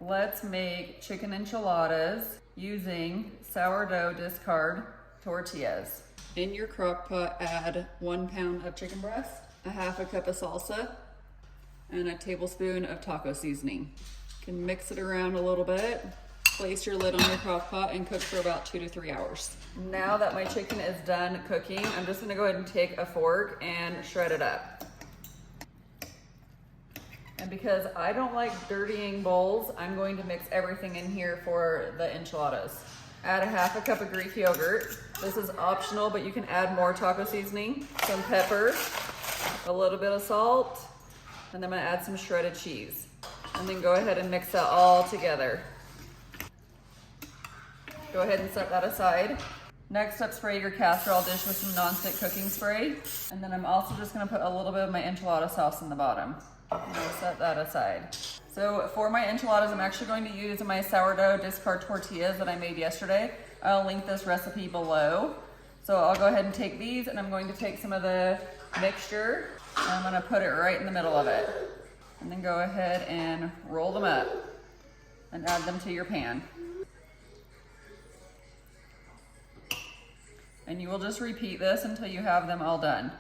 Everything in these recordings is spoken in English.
Let's make chicken enchiladas using sourdough discard tortillas. In your crock pot, add 1 pound of chicken breast, a half a cup of salsa, and a tablespoon of taco seasoning. You can mix it around a little bit. Place your lid on your crock pot and cook for about 2 to 3 hours. Now that my chicken is done cooking, I'm just gonna go ahead and take a fork and shred it up. And because I don't like dirtying bowls, I'm going to mix everything in here for the enchiladas. Add a half a cup of Greek yogurt. This is optional, but you can add more taco seasoning, some pepper, a little bit of salt, and then I'm gonna add some shredded cheese. And then go ahead and mix that all together. Go ahead and set that aside. Next up, spray your casserole dish with some nonstick cooking spray. And then I'm also just gonna put a little bit of my enchilada sauce in the bottom. And I'll set that aside. So for my enchiladas, I'm actually going to use my sourdough discard tortillas that I made yesterday. I'll link this recipe below. So I'll go ahead and take these, and I'm going to take some of the mixture, and I'm gonna put it right in the middle of it. And then go ahead and roll them up and add them to your pan. And you will just repeat this until you have them all done.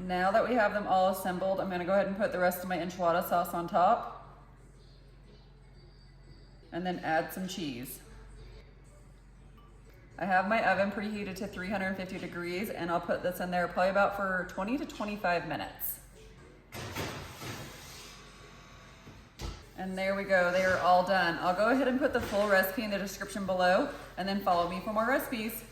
Now that we have them all assembled, I'm gonna go ahead and put the rest of my enchilada sauce on top. And then add some cheese. I have my oven preheated to 350 degrees, and I'll put this in there probably about for 20 to 25 minutes. And there we go, they are all done. I'll go ahead and put the full recipe in the description below, and then follow me for more recipes.